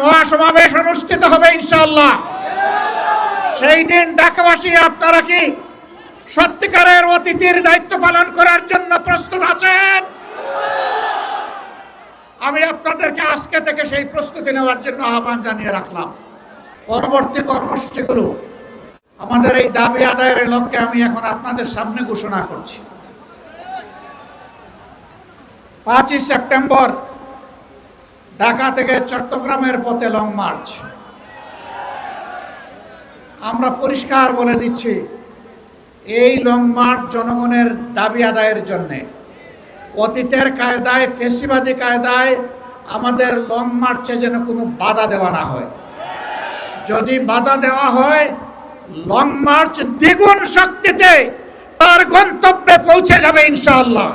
মহাসমাবেশ অনুষ্ঠিত হবে ইনশাআল্লাহ। সেই দিন ঢাকাবাসী আপনারা কি সত্যিকারের অতিথির দায়িত্ব পালন করার জন্য প্রস্তুত আছেন? আমি আপনাদেরকে আজকে থেকে সেই প্রস্তুতি নেওয়ার জন্য আহ্বান জানিয়ে রাখলাম। পরবর্তী কর্মসূচিগুলো আমাদের এই দাবি আদায়ের লক্ষ্যে আমি এখন আপনাদের সামনে ঘোষণা করছি। 5ই সেপ্টেম্বর ঢাকা থেকে চট্টগ্রামের পথে লং মার্চ। আমরা পরিষ্কার বলে দিচ্ছি, এই লং মার্চ জনগণের দাবি আদায়ের জন্যে। অতীতের কায়দায়, ফেসিবাদী কায়দায় আমাদের লং মার্চে যেন কোনো বাধা দেওয়া না হয়। যদি বাধা দেওয়া হয়, লং মার্চ দ্বিগুণ শক্তিতে তার গন্তব্যে পৌঁছে যাবে ইনশাআল্লাহ।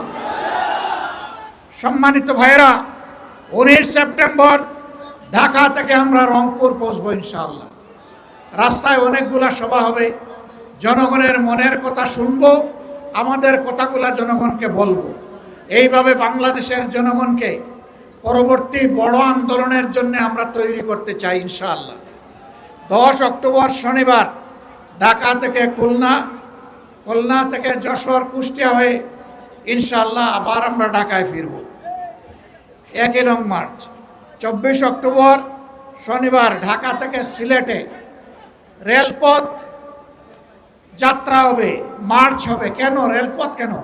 সম্মানিত ভাইয়েরা, 19 সেপ্টেম্বর ঢাকা থেকে আমরা রংপুর পৌঁছবো ইনশাআল্লাহ। রাস্তায় অনেকগুলা সভা হবে, জনগণের মনের কথা শুনবো, আমাদের কথাগুলা জনগণকে বলবো। এইভাবে বাংলাদেশের জনগণকে পরবর্তী বড় আন্দোলনের জন্য আমরা তৈরি করতে চাই ইনশাআল্লাহ। 10 অক্টোবর শনিবার ঢাকা থেকে খুলনা, খুলনা থেকে যশোর, কুষ্টিয়া হয়ে ইনশাআল্লাহ আবার আমরা ঢাকায় ফিরব। একই লং মার্চ। 24 অক্টোবর শনিবার ঢাকা থেকে সিলেটে রেলপথ যাত্রা হবে, মার্চ হবে। কেন রেলপথ? কেন?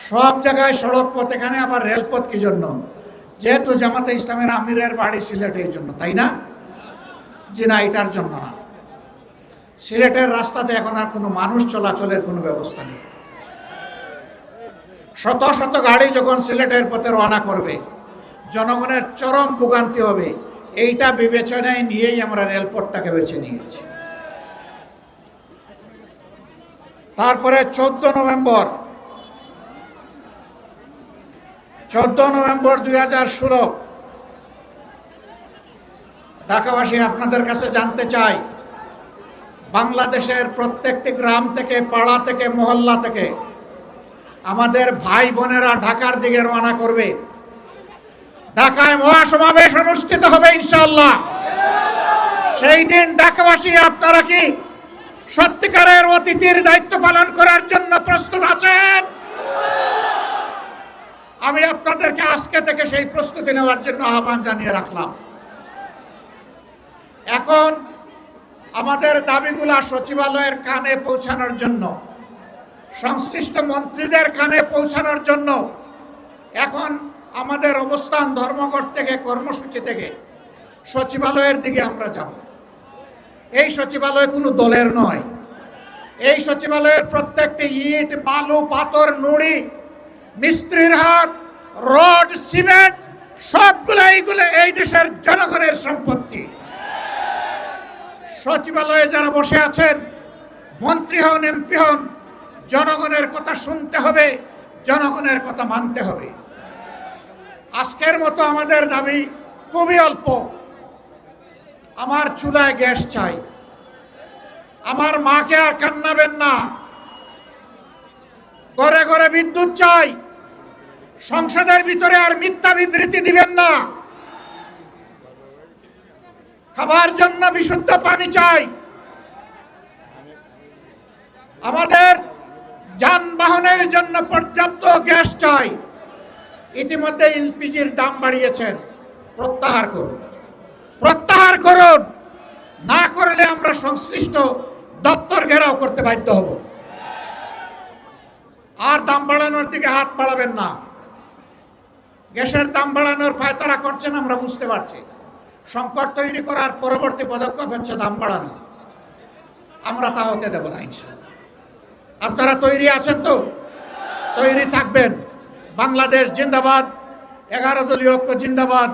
সব জায়গায় সড়ক পথ, এখানে আবার রেলপথ কি জন্য? যেহেতু জামাতে ইসলামের আমিরের বাড়ি সিলেটে, এই জন্য, তাই না? জি না, এটার জন্য না। সিলেটের রাস্তাতে এখন আর কোনো মানুষ চলাচলের কোনো ব্যবস্থা নেই। শত শত গাড়ি যখন সিলেটের পথে রওনা করবে, জনগণের চরম ভোগান্তি হবে। এইটা বিবেচনায় নিয়েই আমরা রেলপথটাকে বেছে নিয়েছি। তারপরে 14 নভেম্বর 2016 ঢাকাবাসী, আপনাদের কাছে জানতে চাই, বাংলাদেশের প্রত্যেকটি গ্রাম থেকে, পাড়া থেকে, মহল্লা থেকে আমাদের ভাই বোনেরা ঢাকার দিকে রওনা করবে। ঢাকায় মহাসমাবেশ অনুষ্ঠিত হবে ইনশাআল্লাহ। সেই দিন ঢাকাবাসী আপনারা কি সত্যিকারের অতিথির দায়িত্ব পালন করার জন্য প্রস্তুত আছেন? আমি আপনাদেরকে আজকে থেকে সেই প্রস্তুতি নেওয়ার জন্য আহ্বান জানিয়ে রাখলাম। এখন আমাদের দাবিগুলা সচিবালয়ের কানে পৌঁছানোর জন্য, সংশ্লিষ্ট মন্ত্রীদের কানে পৌঁছানোর জন্য এখন আমাদের অবস্থান ধর্মঘট থেকে, কর্মসূচি থেকে সচিবালয়ের দিকে আমরা যাব। এই সচিবালয় কোনো দলের নয়। এই সচিবালয়ের প্রত্যেকটি ইট, বালু, পাথর, নুড়ি, মিস্ত্রির হাত, রড, সিমেন্ট সবগুলো এইগুলো এই দেশের জনগণের সম্পত্তি। সচিবালয়ে যারা বসে আছেন, মন্ত্রী হন, এমপি হন, জনগণের কথা শুনতে হবে, জনগণের কথা মানতে হবে। আজকের মতো আমাদের দাবি খুবই অল্প। আমার চুলায় গ্যাস চাই, আমার মাকে আর কান্নাবেন না, ঘরে ঘরে বিদ্যুৎ চাই, সংসদের ভিতরে আর মিথ্যা বিবৃতি দিবেন না, খাবার জন্য বিশুদ্ধ পানি চাই, আমাদের যানবাহনের জন্য পর্যাপ্ত গ্যাস চাই। ইতিমধ্যে এলপিজির দাম বাড়িয়েছেন, প্রত্যাহার করুন, প্রত্যাহার করুন। না করলে আমরা সংশ্লিষ্ট দপ্তর ঘেরাও করতে বাধ্য হব। আর দাম বাড়ানোর দিকে হাত বাড়াবেন না। গ্যাসের দাম বাড়ানোর পায়তারা করছেন, আমরা বুঝতে পারছি। সংকট তৈরি করার পরবর্তী পদক্ষেপ হচ্ছে দাম বাড়ানো। আমরা তা হতে দেব না ইনশাআল্লাহ। আপনারা তৈরি আছেন তো? তৈরি থাকবেন। বাংলাদেশ জিন্দাবাদ, 11 দলীয় ঐক্য জিন্দাবাদ।